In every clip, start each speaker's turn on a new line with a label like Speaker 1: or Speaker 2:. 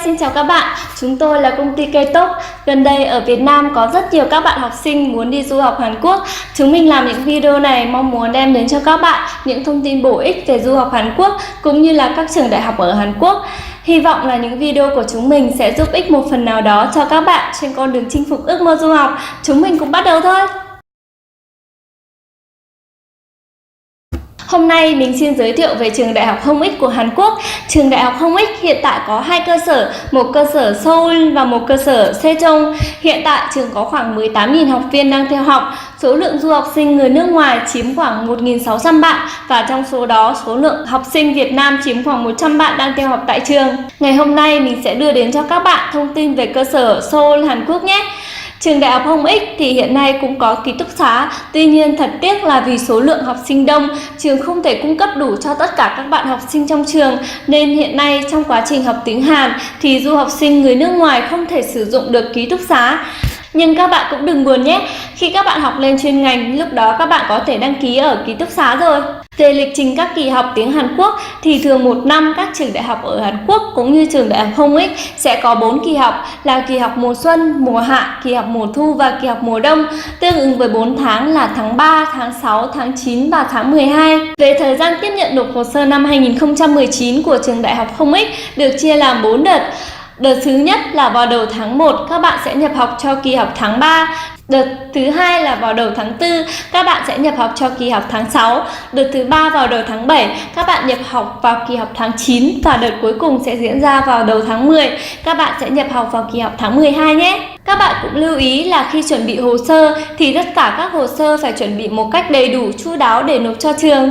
Speaker 1: xin chào các bạn. Chúng tôi là công ty K-Top. Gần đây ở Việt Nam có rất nhiều các bạn học sinh muốn đi du học Hàn Quốc. Chúng mình làm những video này mong muốn đem đến cho các bạn những thông tin bổ ích về du học Hàn Quốc cũng như là các trường đại học ở Hàn Quốc. Hy vọng là những video của chúng mình sẽ giúp ích một phần nào đó cho các bạn trên con đường chinh phục ước mơ du học. Chúng mình cũng bắt đầu thôi. Hôm nay mình xin giới thiệu về trường đại học Hong Ik của Hàn Quốc. Trường đại học Hong Ik hiện tại có 2 cơ sở, một cơ sở Seoul và một cơ sở Sejong. Hiện tại trường có khoảng 18.000 học viên đang theo học. Số lượng du học sinh người nước ngoài chiếm khoảng 1.600 bạn và trong số đó số lượng học sinh Việt Nam chiếm khoảng 100 bạn đang theo học tại trường. Ngày hôm nay mình sẽ đưa đến cho các bạn thông tin về cơ sở Seoul Hàn Quốc nhé. Trường đại học Hong Ik thì hiện nay cũng có ký túc xá, tuy nhiên thật tiếc là vì số lượng học sinh đông, trường không thể cung cấp đủ cho tất cả các bạn học sinh trong trường, nên hiện nay trong quá trình học tiếng Hàn thì du học sinh người nước ngoài không thể sử dụng được ký túc xá. Nhưng các bạn cũng đừng buồn nhé, khi các bạn học lên chuyên ngành, lúc đó các bạn có thể đăng ký ở ký túc xá rồi. Về lịch trình các kỳ học tiếng Hàn Quốc thì thường một năm các trường đại học ở Hàn Quốc cũng như trường đại học Hong Ik sẽ có 4 kỳ học là kỳ học mùa xuân, mùa hạ, kỳ học mùa thu và kỳ học mùa đông, tương ứng với 4 tháng là tháng 3, tháng 6, tháng 9 và tháng 12. Về thời gian tiếp nhận nộp hồ sơ năm 2019 của trường đại học Hong Ik được chia làm 4 đợt. Đợt thứ nhất là vào đầu tháng 1 các bạn sẽ nhập học cho kỳ học tháng 3. Đợt thứ hai là vào đầu tháng 4 các bạn sẽ nhập học cho kỳ học tháng 6. Đợt thứ ba vào đầu tháng 7 các bạn nhập học vào kỳ học tháng 9 và đợt cuối cùng sẽ diễn ra vào đầu tháng 10. Các bạn sẽ nhập học vào kỳ học tháng 12 nhé. Các bạn cũng lưu ý là khi chuẩn bị hồ sơ thì tất cả các hồ sơ phải chuẩn bị một cách đầy đủ, chu đáo để nộp cho trường.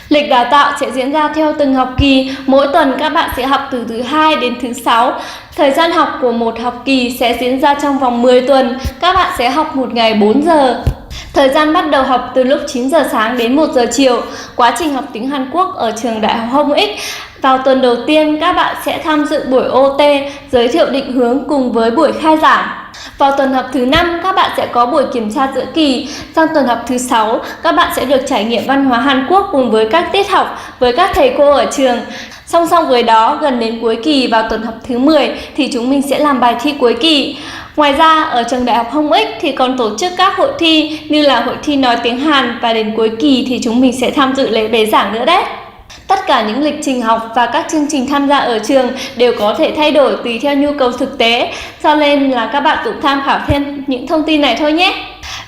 Speaker 1: Lịch đào tạo sẽ diễn ra theo từng học kỳ, mỗi tuần các bạn sẽ học từ thứ 2 đến thứ 6. Thời gian học của một học kỳ sẽ diễn ra trong vòng 10 tuần, các bạn sẽ học một ngày 4 giờ. Thời gian bắt đầu học từ lúc 9 giờ sáng đến 1 giờ chiều. Quá trình học tiếng Hàn Quốc ở trường đại học Hong Ik, vào tuần đầu tiên các bạn sẽ tham dự buổi OT, giới thiệu định hướng cùng với buổi khai giảng. Vào tuần học thứ 5 các bạn sẽ có buổi kiểm tra giữa kỳ. Sang tuần học thứ 6 các bạn sẽ được trải nghiệm văn hóa Hàn Quốc cùng với các tiết học với các thầy cô ở trường. Song song với đó, gần đến cuối kỳ vào tuần học thứ 10 thì chúng mình sẽ làm bài thi cuối kỳ. Ngoài ra, ở trường đại học Hong Ik thì còn tổ chức các hội thi như là hội thi nói tiếng Hàn và đến cuối kỳ thì chúng mình sẽ tham dự lễ bế giảng nữa đấy. Tất cả những lịch trình học và các chương trình tham gia ở trường đều có thể thay đổi tùy theo nhu cầu thực tế, cho nên là các bạn cũng tham khảo thêm những thông tin này thôi nhé.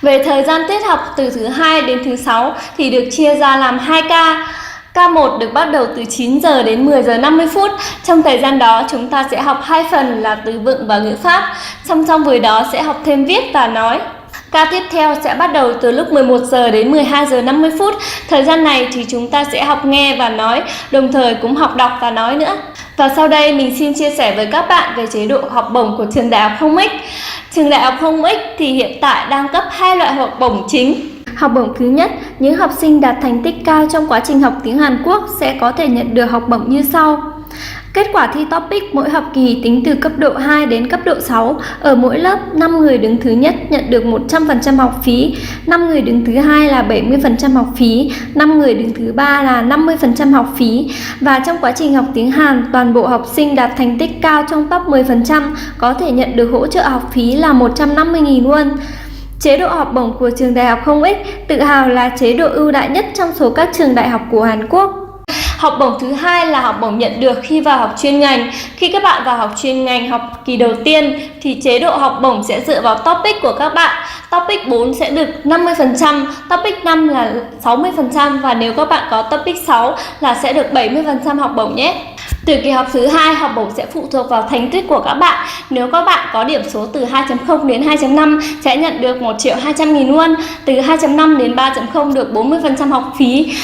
Speaker 1: Về thời gian tiết học từ thứ 2 đến thứ 6 thì được chia ra làm 2 ca. K1 được bắt đầu từ 9 giờ đến 10 giờ 50 phút. Trong thời gian đó chúng ta sẽ học 2 phần là từ vựng và ngữ pháp. Song song với đó sẽ học thêm viết và nói. Ca tiếp theo sẽ bắt đầu từ lúc 11 giờ đến 12 giờ 50 phút. Thời gian này thì chúng ta sẽ học nghe và nói, đồng thời cũng học đọc và nói nữa. Và sau đây mình xin chia sẻ với các bạn về chế độ học bổng của trường đại học Hong Ik. Trường đại học Hong Ik thì hiện tại đang cấp 2 loại học bổng chính. Học bổng thứ nhất, những học sinh đạt thành tích cao trong quá trình học tiếng Hàn Quốc sẽ có thể nhận được học bổng như sau. Kết quả thi topic mỗi học kỳ tính từ cấp độ 2 đến cấp độ 6. Ở mỗi lớp, 5 người đứng thứ nhất nhận được 100% học phí, 5 người đứng thứ hai là 70% học phí, 5 người đứng thứ ba là 50% học phí. Và trong quá trình học tiếng Hàn, toàn bộ học sinh đạt thành tích cao trong top 10% có thể nhận được hỗ trợ học phí là 150.000 won. Chế độ học bổng của trường đại học Hong Ik tự hào là chế độ ưu đãi nhất trong số các trường đại học của Hàn Quốc. Học bổng thứ hai là học bổng nhận được khi vào học chuyên ngành. Khi các bạn vào học chuyên ngành học kỳ đầu tiên thì chế độ học bổng sẽ dựa vào topic của các bạn. Topic 4 sẽ được 50%, topic 5 là 60% và nếu các bạn có topic 6 là sẽ được 70% học bổng nhé. Từ kỳ học thứ 2, học bổng sẽ phụ thuộc vào thành tích của các bạn. Nếu các bạn có điểm số từ 2.0 đến 2.5 sẽ nhận được 1.200.000 won. Từ 2.5 đến 3.0 được 40% học phí.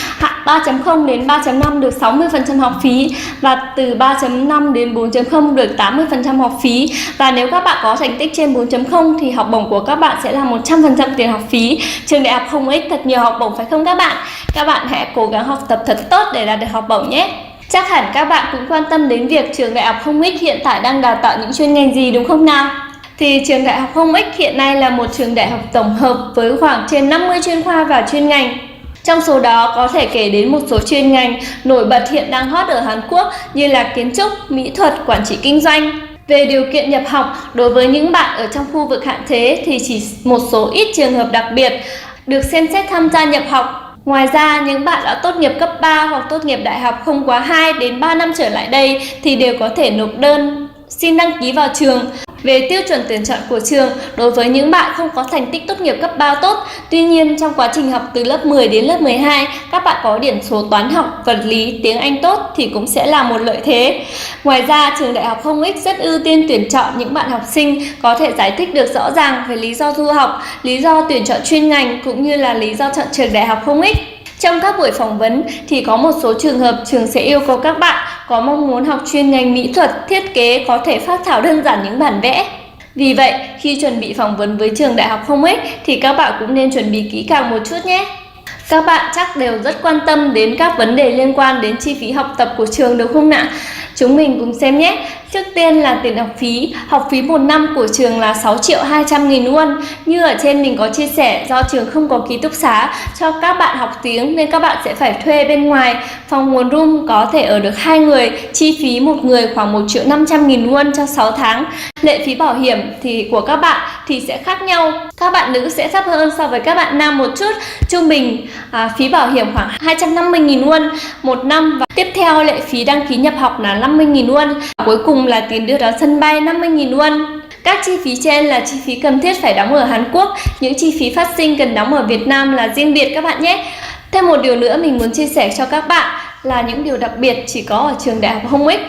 Speaker 1: 3.0 đến 3.5 được 60% học phí. Và từ 3.5 đến 4.0 được 80% học phí. Và nếu các bạn có thành tích trên 4.0 thì học bổng của các bạn sẽ là 100% tiền học phí. Trường đại học Hong Ik thật nhiều học bổng phải không các bạn? Các bạn hãy cố gắng học tập thật tốt để đạt được học bổng nhé. Chắc hẳn các bạn cũng quan tâm đến việc trường đại học Hong Ik hiện tại đang đào tạo những chuyên ngành gì đúng không nào? Thì trường đại học Hong Ik hiện nay là một trường đại học tổng hợp với khoảng trên 50 chuyên khoa và chuyên ngành. Trong số đó có thể kể đến một số chuyên ngành nổi bật hiện đang hot ở Hàn Quốc như là kiến trúc, mỹ thuật, quản trị kinh doanh. Về điều kiện nhập học, đối với những bạn ở trong khu vực hạn chế thì chỉ một số ít trường hợp đặc biệt được xem xét tham gia nhập học. Ngoài ra, những bạn đã tốt nghiệp cấp 3 hoặc tốt nghiệp đại học không quá 2 đến 3 năm trở lại đây thì đều có thể nộp đơn xin đăng ký vào trường. Về tiêu chuẩn tuyển chọn của trường, đối với những bạn không có thành tích tốt nghiệp cấp 3 tốt, tuy nhiên trong quá trình học từ lớp 10 đến lớp 12, các bạn có điểm số toán học, vật lý, tiếng Anh tốt thì cũng sẽ là một lợi thế. Ngoài ra, trường Đại học Hồng Ích rất ưu tiên tuyển chọn những bạn học sinh có thể giải thích được rõ ràng về lý do du học, lý do tuyển chọn chuyên ngành cũng như là lý do chọn trường Đại học Hồng Ích. Trong các buổi phỏng vấn thì có một số trường hợp trường sẽ yêu cầu các bạn có mong muốn học chuyên ngành mỹ thuật, thiết kế có thể phác thảo đơn giản những bản vẽ. Vì vậy, khi chuẩn bị phỏng vấn với trường Đại học Hồng Ích thì các bạn cũng nên chuẩn bị kỹ càng một chút nhé. Các bạn chắc đều rất quan tâm đến các vấn đề liên quan đến chi phí học tập của trường đúng không ạ? Chúng mình cùng xem nhé. Trước tiên là tiền học phí một năm của trường là 6.200.000 won. Như ở trên mình có chia sẻ, do trường không có ký túc xá cho các bạn học tiếng nên các bạn sẽ phải thuê bên ngoài. Phòng một room có thể ở được 2 người, chi phí một người khoảng 1.500.000 won cho 6 tháng. Lệ phí bảo hiểm thì của các bạn thì sẽ khác nhau. Các bạn nữ sẽ thấp hơn so với các bạn nam một chút. Trung bình phí bảo hiểm khoảng 250.000 won một năm. Và tiếp theo lệ phí đăng ký nhập học là 50.000 won. Cuối cùng là tiền đưa đón sân bay 50.000 won. Các chi phí trên là chi phí cần thiết phải đóng ở Hàn Quốc. Những chi phí phát sinh cần đóng ở Việt Nam là riêng biệt các bạn nhé. Thêm một điều nữa mình muốn chia sẻ cho các bạn là những điều đặc biệt chỉ có ở trường Đại học Hồng Ích.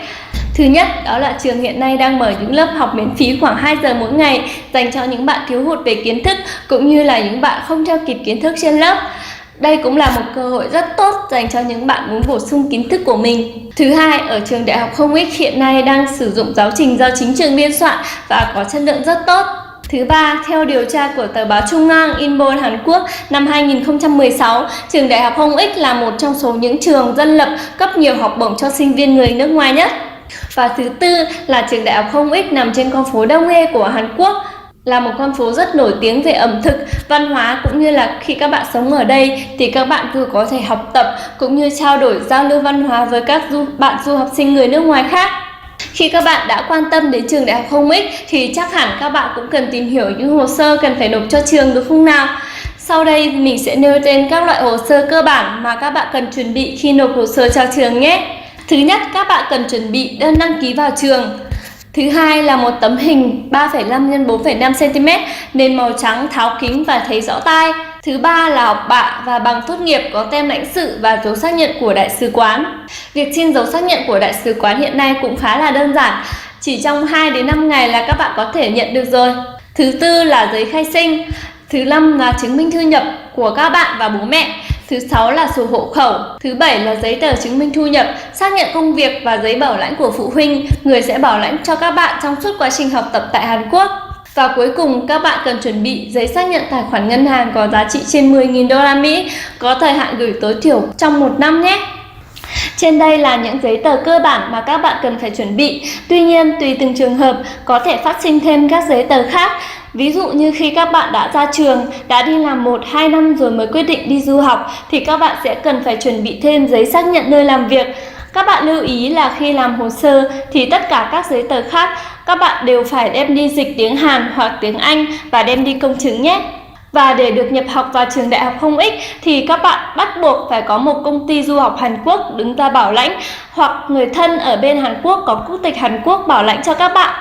Speaker 1: Thứ nhất, đó là trường hiện nay đang mở những lớp học miễn phí khoảng 2 giờ mỗi ngày dành cho những bạn thiếu hụt về kiến thức cũng như là những bạn không theo kịp kiến thức trên lớp. Đây cũng là một cơ hội rất tốt dành cho những bạn muốn bổ sung kiến thức của mình. Thứ hai, ở trường Đại học Hồng Ích hiện nay đang sử dụng giáo trình do chính trường biên soạn và có chất lượng rất tốt. Thứ ba, theo điều tra của tờ báo Trung ngang Inbon Hàn Quốc năm 2016, trường Đại học Hồng Ích là một trong số những trường dân lập cấp nhiều học bổng cho sinh viên người nước ngoài nhất. Và thứ tư là trường Đại học Hồng Ích nằm trên con phố Đông Hae của Hàn Quốc, là một con phố rất nổi tiếng về ẩm thực, văn hóa cũng như là khi các bạn sống ở đây thì các bạn vừa có thể học tập cũng như trao đổi giao lưu văn hóa với các bạn du học sinh người nước ngoài khác. Khi các bạn đã quan tâm đến trường Đại học Hồng Ích thì chắc hẳn các bạn cũng cần tìm hiểu những hồ sơ cần phải nộp cho trường đúng không nào? Sau đây mình sẽ nêu tên các loại hồ sơ cơ bản mà các bạn cần chuẩn bị khi nộp hồ sơ cho trường nhé. Thứ nhất, các bạn cần chuẩn bị đơn đăng ký vào trường. Thứ hai là một tấm hình 3,5 x 4,5 cm, nền màu trắng, tháo kính và thấy rõ tai. Thứ ba là học bạ và bằng tốt nghiệp có tem lãnh sự và dấu xác nhận của đại sứ quán. Việc xin dấu xác nhận của đại sứ quán hiện nay cũng khá là đơn giản, chỉ trong 2 đến 5 ngày là các bạn có thể nhận được rồi. Thứ tư là giấy khai sinh. Thứ năm là chứng minh thư nhập của các bạn và bố mẹ. Thứ 6 là sổ hộ khẩu. Thứ 7 là giấy tờ chứng minh thu nhập, xác nhận công việc và giấy bảo lãnh của phụ huynh, người sẽ bảo lãnh cho các bạn trong suốt quá trình học tập tại Hàn Quốc. Và cuối cùng các bạn cần chuẩn bị giấy xác nhận tài khoản ngân hàng có giá trị trên 10.000 đô la Mỹ, có thời hạn gửi tối thiểu trong 1 năm nhé. Trên đây là những giấy tờ cơ bản mà các bạn cần phải chuẩn bị. Tuy nhiên, tùy từng trường hợp có thể phát sinh thêm các giấy tờ khác. Ví dụ như khi các bạn đã ra trường, đã đi làm 1-2 năm rồi mới quyết định đi du học thì các bạn sẽ cần phải chuẩn bị thêm giấy xác nhận nơi làm việc. Các bạn lưu ý là khi làm hồ sơ thì tất cả các giấy tờ khác các bạn đều phải đem đi dịch tiếng Hàn hoặc tiếng Anh và đem đi công chứng nhé. Và để được nhập học vào trường Đại học Hồng Ích thì các bạn bắt buộc phải có một công ty du học Hàn Quốc đứng ra bảo lãnh hoặc người thân ở bên Hàn Quốc có quốc tịch Hàn Quốc bảo lãnh cho các bạn.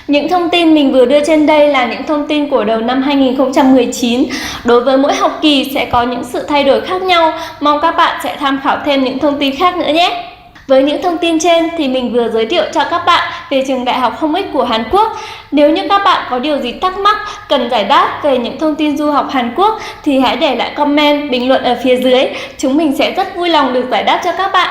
Speaker 1: Những thông tin mình vừa đưa trên đây là những thông tin của đầu năm 2019. Đối với mỗi học kỳ sẽ có những sự thay đổi khác nhau. Mong các bạn sẽ tham khảo thêm những thông tin khác nữa nhé. Với những thông tin trên thì mình vừa giới thiệu cho các bạn về trường Đại học Hồng Ích của Hàn Quốc. Nếu như các bạn có điều gì thắc mắc, cần giải đáp về những thông tin du học Hàn Quốc thì hãy để lại comment, bình luận ở phía dưới. Chúng mình sẽ rất vui lòng được giải đáp cho các bạn.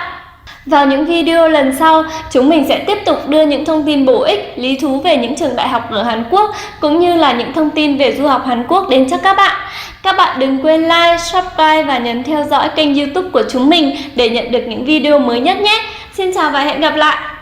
Speaker 1: Vào những video lần sau, chúng mình sẽ tiếp tục đưa những thông tin bổ ích, lý thú về những trường đại học ở Hàn Quốc cũng như là những thông tin về du học Hàn Quốc đến cho các bạn. Các bạn đừng quên like, subscribe và nhấn theo dõi kênh YouTube của chúng mình để nhận được những video mới nhất nhé. Xin chào và hẹn gặp lại!